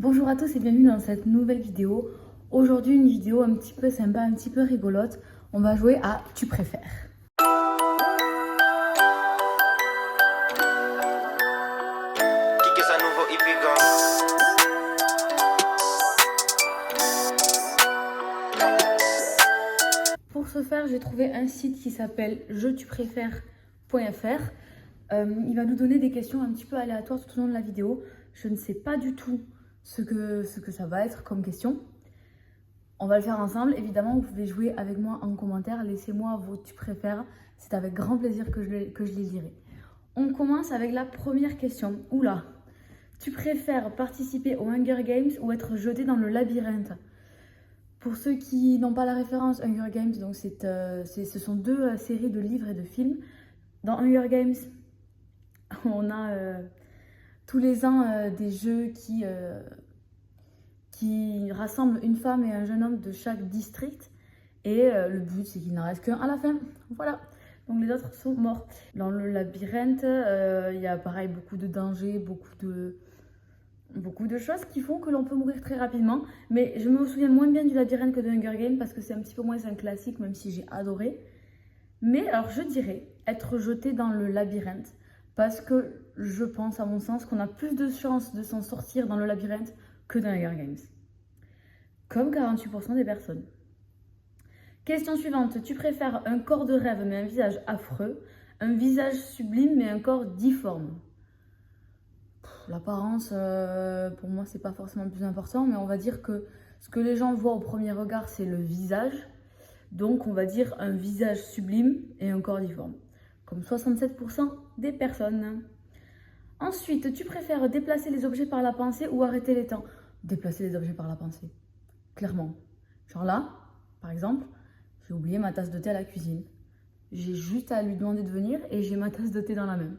Bonjour à tous et bienvenue dans cette nouvelle vidéo. Aujourd'hui une vidéo un petit peu sympa, un petit peu rigolote. On va jouer à Tu préfères. Pour ce faire, j'ai trouvé un site qui s'appelle jetupréfères.fr. Il va nous donner des questions un petit peu aléatoires tout au long de la vidéo. Je ne sais pas du tout ce que ça va être comme question. On va le faire ensemble. Évidemment, vous pouvez jouer avec moi en commentaire. Laissez-moi vos tu préfères. C'est avec grand plaisir que je les lirai. On commence avec la première question. Oula, tu préfères participer aux Hunger Games ou être jeté dans le labyrinthe? Pour ceux qui n'ont pas la référence, Hunger Games, donc ce sont deux séries de livres et de films. Dans Hunger Games, on a tous les ans des jeux qui rassemblent une femme et un jeune homme de chaque district. Et le but, c'est qu'il n'en reste qu'un à la fin. Voilà. Donc les autres sont morts. Dans le labyrinthe, il y a pareil beaucoup de dangers, beaucoup de choses qui font que l'on peut mourir très rapidement. Mais je me souviens moins bien du labyrinthe que de Hunger Games parce que c'est un petit peu moins un classique, même si j'ai adoré. Mais alors je dirais être jeté dans le labyrinthe parce que je pense, à mon sens, qu'on a plus de chances de s'en sortir dans le labyrinthe que dans Hunger Games. Comme 48% des personnes. Question suivante. Tu préfères un corps de rêve mais un visage affreux, un visage sublime mais un corps difforme? L'apparence, pour moi, c'est pas forcément le plus important, mais on va dire que ce que les gens voient au premier regard, c'est le visage. Donc, on va dire un visage sublime et un corps difforme. Comme 67% des personnes. Ensuite, tu préfères déplacer les objets par la pensée ou arrêter les temps? Déplacer les objets par la pensée. Clairement. Genre là, par exemple, j'ai oublié ma tasse de thé à la cuisine. J'ai juste à lui demander de venir et j'ai ma tasse de thé dans la main.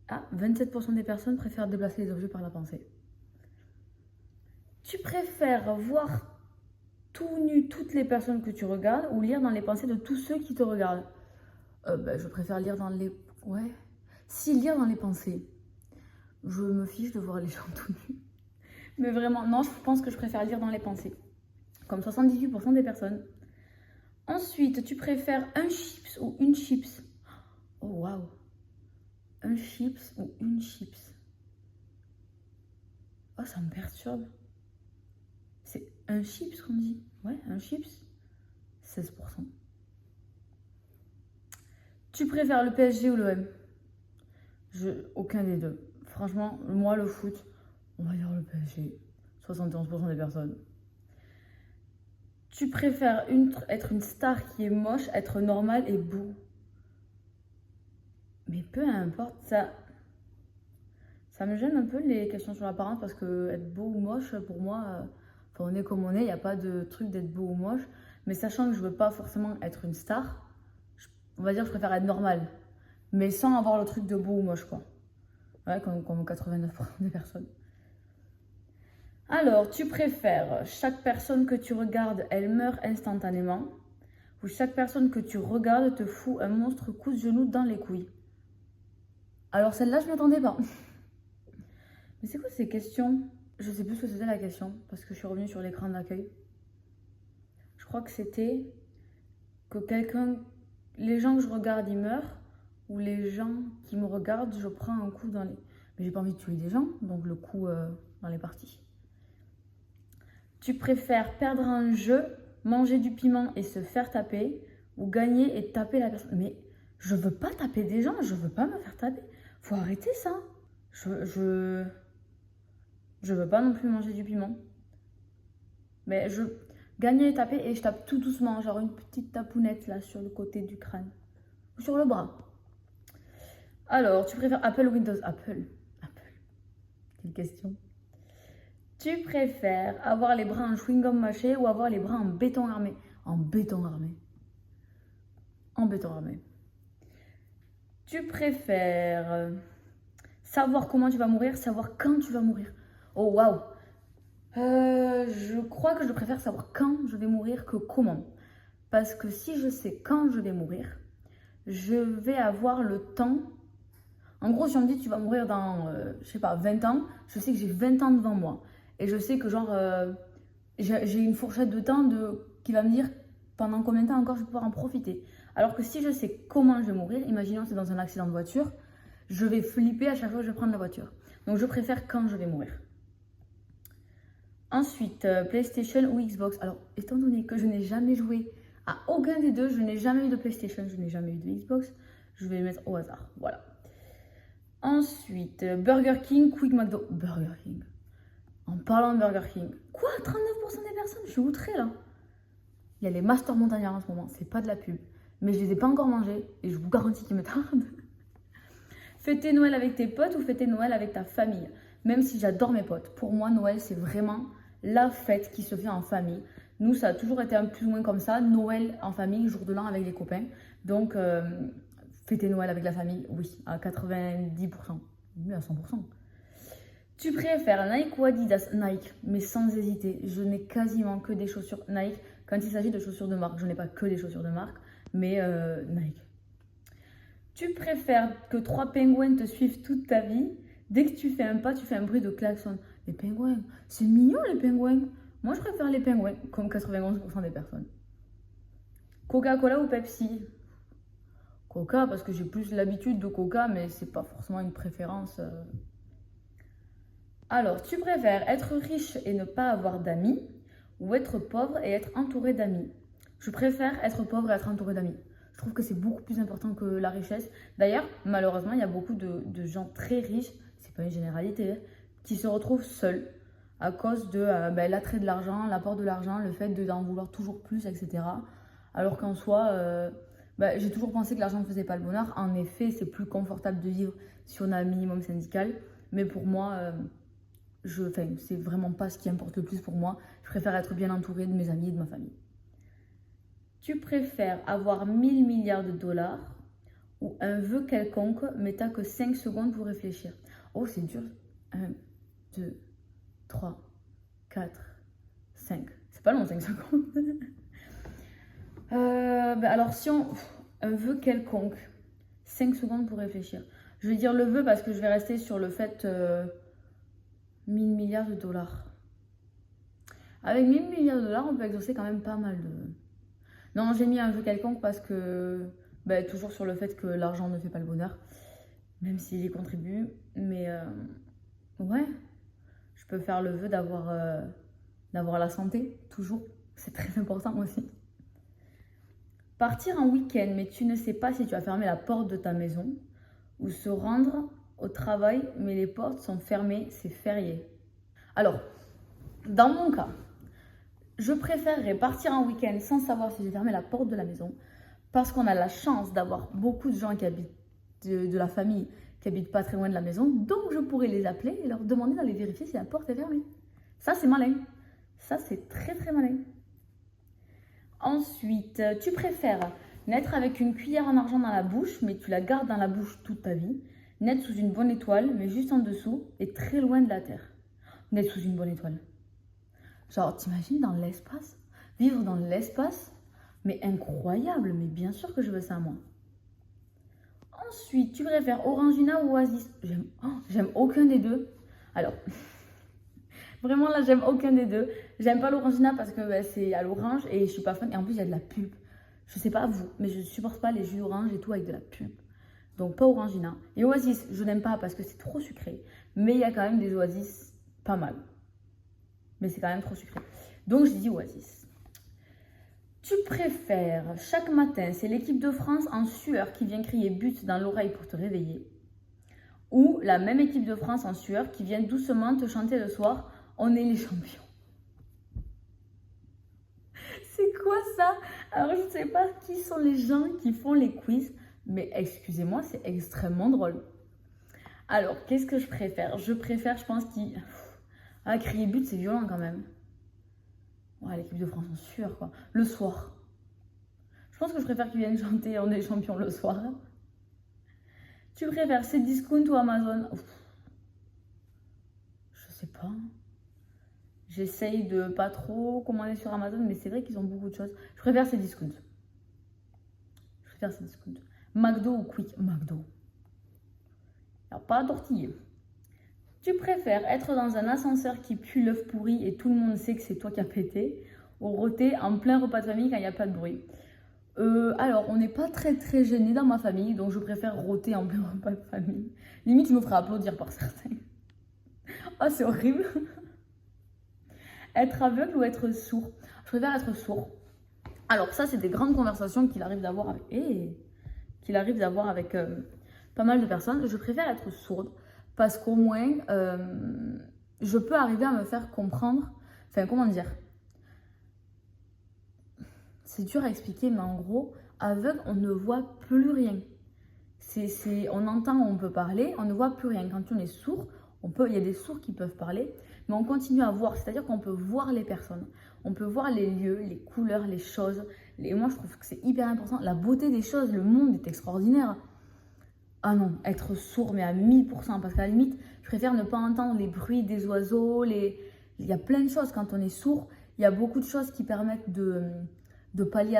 Ah, 27% des personnes préfèrent déplacer les objets par la pensée. Tu préfères voir tout nu toutes les personnes que tu regardes ou lire dans les pensées de tous ceux qui te regardent? Je préfère lire dans les... Ouais. Si, lire dans les pensées. Je me fiche de voir les gens tout nus. Mais vraiment, non, je pense que je préfère lire dans les pensées. Comme 78% des personnes. Ensuite, tu préfères un chips ou une chips? Oh, waouh. Un chips ou une chips? Oh, ça me perturbe. C'est un chips qu'on dit? Ouais, un chips. 16%. Tu préfères le PSG ou l'OM? Aucun des deux. Franchement, moi, le foot, on va dire le PSG. 71% des personnes. Tu préfères être une star qui est moche, être normale et beau? Mais peu importe, ça me gêne un peu les questions sur l'apparence parce que être beau ou moche, pour moi, on est comme on est, il n'y a pas de truc d'être beau ou moche. Mais sachant que je veux pas forcément être une star, on va dire que je préfère être normale. Mais sans avoir le truc de beau ou moche, quoi. Ouais, comme 89% des personnes. Alors, tu préfères chaque personne que tu regardes, elle meurt instantanément, ou chaque personne que tu regardes te fout un monstre coup de genou dans les couilles? Alors celle-là, je ne m'attendais pas. Mais c'est quoi ces questions? Je sais plus ce que c'était la question, parce que je suis revenue sur l'écran d'accueil. Je crois que c'était que les gens que je regarde, ils meurent, ou les gens qui me regardent, je prends un coup dans les... Mais j'ai pas envie de tuer des gens, donc le coup dans les parties. Tu préfères perdre un jeu, manger du piment et se faire taper, ou gagner et taper la personne? Mais je veux pas taper des gens, je veux pas me faire taper. Faut arrêter ça. Je veux pas non plus manger du piment. Mais gagner et taper et je tape tout doucement, genre une petite tapounette là sur le côté du crâne. Ou sur le bras. Alors, tu préfères Apple ou Windows? Apple. Quelle question. Tu préfères avoir les bras en chewing-gum mâché ou avoir les bras en béton armé? En béton armé. En béton armé. Tu préfères savoir comment tu vas mourir, savoir quand tu vas mourir? Oh waouh. Je crois que je préfère savoir quand je vais mourir que comment. Parce que si je sais quand je vais mourir, je vais avoir le temps. En gros, si on me dit tu vas mourir dans, je sais pas, 20 ans, je sais que j'ai 20 ans devant moi. Et je sais que genre, j'ai une fourchette de temps qui va me dire pendant combien de temps encore je vais pouvoir en profiter. Alors que si je sais comment je vais mourir, imaginons que c'est dans un accident de voiture, je vais flipper à chaque fois que je vais prendre la voiture. Donc je préfère quand je vais mourir. Ensuite, PlayStation ou Xbox. Alors, étant donné que je n'ai jamais joué à aucun des deux, je n'ai jamais eu de PlayStation, je n'ai jamais eu de Xbox, je vais les mettre au hasard. Voilà. Ensuite, Burger King, Quick McDo. Burger King. En parlant de Burger King. Quoi, 39% des personnes? Je suis outrée là. Il y a les Masters montagnards en ce moment, c'est pas de la pub. Mais je les ai pas encore mangés et je vous garantis qu'ils me tardent. Fêter Noël avec tes potes ou fêter Noël avec ta famille? Même si j'adore mes potes, pour moi Noël c'est vraiment la fête qui se fait en famille. Nous ça a toujours été un plus ou moins comme ça, Noël en famille, jour de l'an avec les copains. Donc fêter Noël avec la famille, oui, à 90%, oui à 100%. Tu préfères Nike ou Adidas? Nike, mais sans hésiter, je n'ai quasiment que des chaussures Nike. Quand il s'agit de chaussures de marque, je n'ai pas que des chaussures de marque, mais Nike. Tu préfères que 3 pingouins te suivent toute ta vie? Dès que tu fais un pas, tu fais un bruit de klaxon. Les pingouins, c'est mignon les pingouins. Moi, je préfère les pingouins, comme 91% des personnes. Coca-Cola ou Pepsi? Coca, parce que j'ai plus l'habitude de Coca, mais c'est pas forcément une préférence. Alors, tu préfères être riche et ne pas avoir d'amis ou être pauvre et être entouré d'amis? Je préfère être pauvre et être entouré d'amis. Je trouve que c'est beaucoup plus important que la richesse. D'ailleurs, malheureusement, il y a beaucoup de gens très riches, c'est pas une généralité, qui se retrouvent seuls à cause de l'attrait de l'argent, l'apport de l'argent, le fait d'en vouloir toujours plus, etc. Alors qu'en soi, j'ai toujours pensé que l'argent ne faisait pas le bonheur. En effet, c'est plus confortable de vivre si on a un minimum syndical. Mais pour moi, c'est vraiment pas ce qui importe le plus pour moi. Je préfère être bien entourée de mes amis et de ma famille. Tu préfères avoir 1000 milliards de dollars ou un vœu quelconque, mais t'as que 5 secondes pour réfléchir? Oh, c'est dur. 1, 2, 3, 4, 5. C'est pas long, 5 secondes. Alors, si on... Un vœu quelconque, 5 secondes pour réfléchir. Je vais dire le vœu parce que je vais rester sur le fait 1000 milliards de dollars. Avec 1000 milliards de dollars, on peut exaucer quand même pas mal de... Non, j'ai mis un vœu quelconque parce que, toujours sur le fait que l'argent ne fait pas le bonheur, même s'il y contribue. Mais ouais, je peux faire le vœu d'avoir la santé, toujours. C'est très important aussi. Partir en week-end, mais tu ne sais pas si tu as fermé la porte de ta maison. Ou se rendre au travail, mais les portes sont fermées, c'est férié. Alors, dans mon cas, je préférerais partir en week-end sans savoir si j'ai fermé la porte de la maison parce qu'on a la chance d'avoir beaucoup de gens qui habitent, de la famille, qui habitent pas très loin de la maison. Donc, je pourrais les appeler et leur demander d'aller vérifier si la porte est fermée. Ça, c'est malin. Ça, c'est très, très malin. Ensuite, tu préfères naître avec une cuillère en argent dans la bouche, mais tu la gardes dans la bouche toute ta vie. Naître sous une bonne étoile, mais juste en dessous et très loin de la Terre. Naître sous une bonne étoile. Genre, t'imagines dans l'espace? Vivre dans l'espace? Mais incroyable, mais bien sûr que je veux ça moi. Ensuite, tu préfères Orangina ou Oasis? J'aime aucun des deux. Alors, vraiment là, j'aime aucun des deux. J'aime pas l'Orangina parce que c'est à l'orange et je suis pas fan. Et en plus, il y a de la pulpe. Je sais pas vous, mais je supporte pas les jus d'orange et tout avec de la pulpe. Donc, pas Orangina. Et Oasis, je n'aime pas parce que c'est trop sucré. Mais il y a quand même des Oasis pas mal. Mais c'est quand même trop sucré. Donc, je dis Oasis. Tu préfères, chaque matin, c'est l'équipe de France en sueur qui vient crier but dans l'oreille pour te réveiller, ou la même équipe de France en sueur qui vient doucement te chanter le soir, on est les champions. C'est quoi ça? Alors, je ne sais pas qui sont les gens qui font les quiz, mais excusez-moi, c'est extrêmement drôle. Alors, qu'est-ce que je préfère? Je préfère, je pense, crier but, c'est violent quand même. Ouais, l'équipe de France en sueur, quoi. Le soir. Je pense que je préfère qu'ils viennent chanter On est les champions le soir. Tu préfères Cdiscount ou Amazon? Je sais pas. J'essaye de pas trop commander sur Amazon, mais c'est vrai qu'ils ont beaucoup de choses. Je préfère Cdiscount. McDo ou Quick? McDo. Il n'y a pas à tortiller. Tu préfères être dans un ascenseur qui pue l'œuf pourri et tout le monde sait que c'est toi qui as pété, ou rôter en plein repas de famille quand il n'y a pas de bruit? Alors, on n'est pas très gênés dans ma famille, donc je préfère rôter en plein repas de famille. Limite, je me ferais applaudir par certains. Oh, c'est horrible. Être aveugle ou être sourd? Je préfère être sourd. Alors ça, c'est des grandes conversations qu'il arrive d'avoir avec, pas mal de personnes. Je préfère être sourde parce qu'au moins, je peux arriver à me faire comprendre. Enfin, comment dire? C'est dur à expliquer, mais en gros, aveugle, on ne voit plus rien. On entend, on peut parler, on ne voit plus rien. Quand on est sourd, il y a des sourds qui peuvent parler, mais on continue à voir. C'est-à-dire qu'on peut voir les personnes, on peut voir les lieux, les couleurs, les choses. Moi, je trouve que c'est hyper important. La beauté des choses, le monde est extraordinaire. Ah non, être sourd, mais à 1000%, parce qu'à la limite, je préfère ne pas entendre les bruits des oiseaux. Il y a plein de choses quand on est sourd. Il y a beaucoup de choses qui permettent de pallier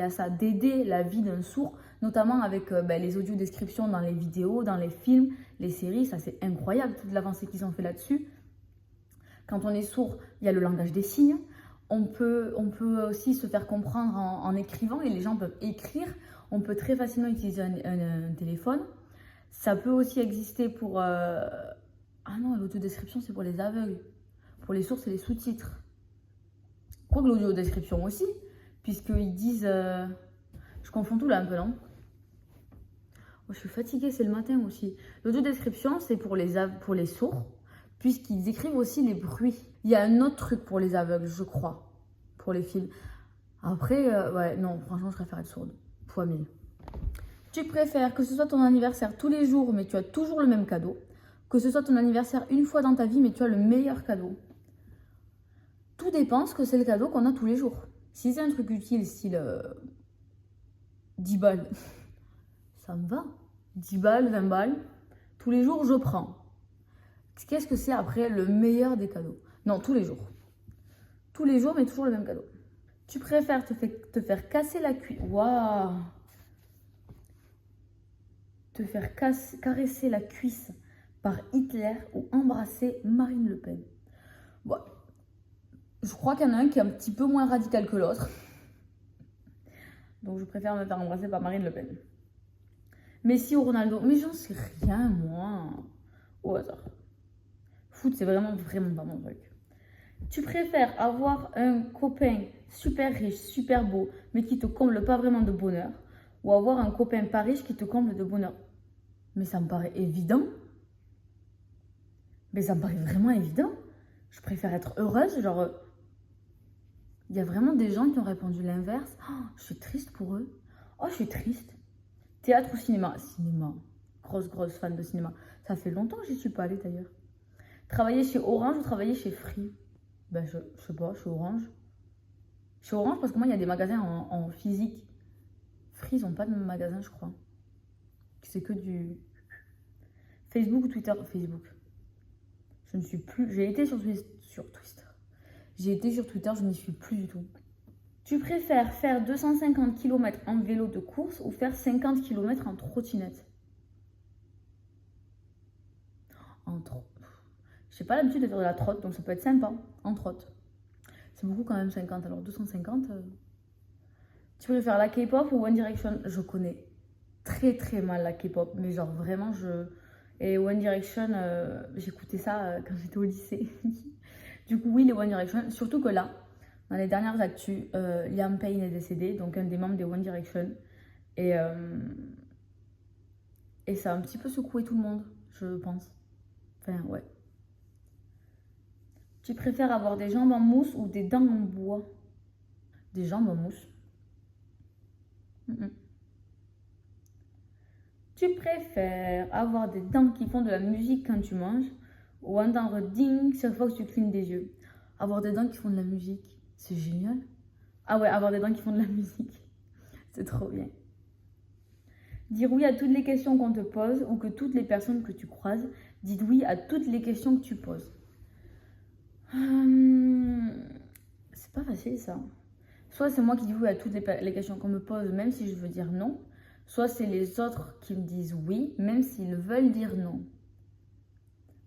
à ça, d'aider la vie d'un sourd, notamment avec les audiodescriptions dans les vidéos, dans les films, les séries. Ça, c'est incroyable, toute l'avancée qu'ils ont fait là-dessus. Quand on est sourd, il y a le langage des signes. On peut aussi se faire comprendre en écrivant, et les gens peuvent écrire. On peut très facilement utiliser un téléphone. Ça peut aussi exister pour... Ah non, l'autodescription, c'est pour les aveugles. Pour les sourds, c'est les sous-titres. Quoique l'audiodescription aussi, puisqu'ils disent... Je confonds tout là un peu, non? Oh, je suis fatiguée, c'est le matin aussi. L'audiodescription, c'est pour les sourds, puisqu'ils écrivent aussi les bruits. Il y a un autre truc pour les aveugles, je crois, pour les films. Après, ouais, non, franchement, je préfère être sourde. Fois 1000. Tu préfères que ce soit ton anniversaire tous les jours, mais tu as toujours le même cadeau, que ce soit ton anniversaire une fois dans ta vie, mais tu as le meilleur cadeau? Tout dépend ce que c'est le cadeau qu'on a tous les jours. Si c'est un truc utile, style 10 balles, ça me va. 10 balles, 20 balles, tous les jours, je prends. Qu'est-ce que c'est après le meilleur des cadeaux? Non, tous les jours. Tous les jours, mais toujours le même cadeau. Tu préfères te faire casser la cuisse. Waouh! Te faire caresser la cuisse par Hitler ou embrasser Marine Le Pen? Bon, je crois qu'il y en a un qui est un petit peu moins radical que l'autre. Donc je préfère me faire embrasser par Marine Le Pen. Messi ou Ronaldo? Mais j'en sais rien, moi. Au hasard. Foot, c'est vraiment pas mon truc. Tu préfères avoir un copain super riche, super beau, mais qui te comble pas vraiment de bonheur, ou avoir un copain pas riche qui te comble de bonheur? Mais ça me paraît évident. Mais ça me paraît vraiment évident. Je préfère être heureuse, genre... Il y a vraiment des gens qui ont répondu l'inverse. Oh, je suis triste pour eux. Oh, je suis triste. Théâtre ou cinéma? Cinéma. Grosse fan de cinéma. Ça fait longtemps que j'y suis pas allée d'ailleurs. Travailler chez Orange ou travailler chez Free? Ben, je sais pas, chez Orange. Chez Orange parce que moi, il y a des magasins en physique. Free, ils n'ont pas de magasin, je crois. C'est que du... Facebook ou Twitter? Facebook. Je ne suis plus... J'ai été sur Twitter. J'ai été sur Twitter, je n'y suis plus du tout. Tu préfères faire 250 km en vélo de course ou faire 50 km en trottinette? Je n'ai pas l'habitude de faire de la trotte, donc ça peut être sympa, en trotte. C'est beaucoup quand même 50, alors 250... Tu préfères la K-pop ou One Direction? Je connais très mal la K-pop, mais genre vraiment Et One Direction, j'écoutais ça quand j'étais au lycée. Du coup oui, les One Direction, surtout que là, dans les dernières actus, Liam Payne est décédé, donc un des membres des One Direction. Et ça a un petit peu secoué tout le monde, je pense. Enfin, ouais. Tu préfères avoir des jambes en mousse ou des dents en bois? Des jambes en mousse. Tu préfères avoir des dents qui font de la musique quand tu manges ou entendre ding chaque fois que tu clignes des yeux? Avoir des dents qui font de la musique, c'est génial. Ah ouais, avoir des dents qui font de la musique, c'est trop bien. Dire oui à toutes les questions qu'on te pose ou que toutes les personnes que tu croises disent oui à toutes les questions que tu poses. C'est pas facile ça. Soit c'est moi qui dis oui à toutes les questions qu'on me pose, même si je veux dire non. soit c'est les autres qui me disent oui, même s'ils veulent dire non.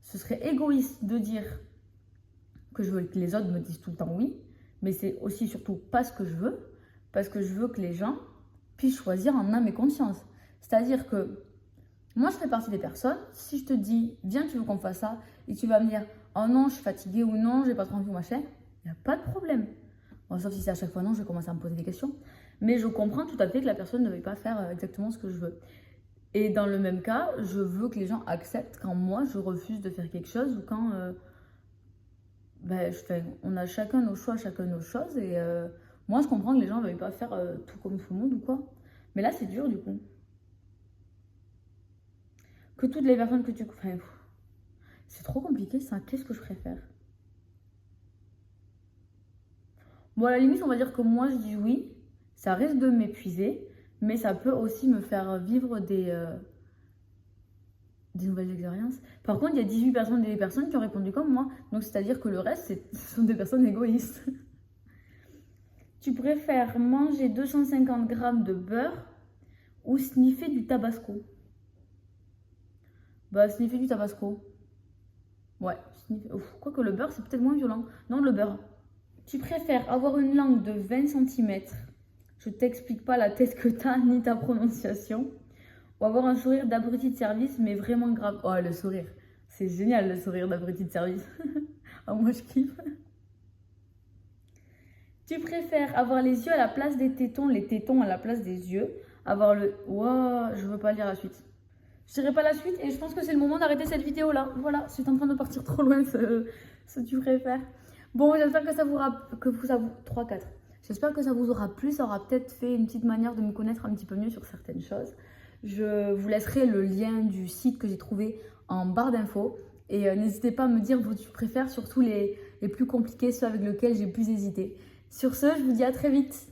Ce serait égoïste de dire que je veux que les autres me disent tout le temps oui, mais c'est aussi surtout pas ce que je veux, parce que je veux que les gens puissent choisir en âme et conscience. C'est-à-dire que moi, je fais partie des personnes, si je te dis, viens, tu veux qu'on fasse ça, et tu vas me dire, oh non, je suis fatiguée ou non, j'ai pas trop envie ou machin, il n'y a pas de problème. Bon, sauf si c'est à chaque fois non, je vais commencer à me poser des questions. Mais je comprends tout à fait que la personne ne veuille pas faire exactement ce que je veux. Et dans le même cas, je veux que les gens acceptent quand moi, je refuse de faire quelque chose ou quand on a chacun nos choix, chacun nos choses. Et moi, je comprends que les gens ne veuillent pas faire tout comme tout le monde ou quoi. Mais là, c'est dur du coup. Que toutes les personnes que tu... Enfin, c'est trop compliqué ça. Qu'est-ce que je préfère? Bon, à la limite, on va dire que moi, je dis oui. Ça risque de m'épuiser. Mais ça peut aussi me faire vivre des nouvelles expériences. Par contre, il y a 18 personnes qui ont répondu comme moi. Donc, c'est-à-dire que le reste, ce sont des personnes égoïstes. Tu préfères manger 250 grammes de beurre ou sniffer du tabasco? Bah, sniffer du tabasco. Ouais, quoique le beurre, c'est peut-être moins violent. Non, le beurre. Tu préfères avoir une langue de 20 cm, je t'explique pas la tête que t'as, ni ta prononciation, ou avoir un sourire d'abruti de service, mais vraiment grave. Oh, le sourire. C'est génial, le sourire d'abruti de service. Oh, moi, je kiffe. Tu préfères avoir les yeux à la place des tétons, les tétons à la place des yeux, avoir le... Wow, je veux pas lire la suite. Je dirai pas la suite et je pense que c'est le moment d'arrêter cette vidéo là. Voilà, c'est en train de partir trop loin ce tu préfères. Bon, j'espère que ça vous aura... 3, 4. J'espère que ça vous aura plu. Ça aura peut-être fait une petite manière de me connaître un petit peu mieux sur certaines choses. Je vous laisserai le lien du site que j'ai trouvé en barre d'infos. Et n'hésitez pas à me dire vos tu préfères, surtout les plus compliqués, ceux avec lesquels j'ai plus hésité. Sur ce, je vous dis à très vite.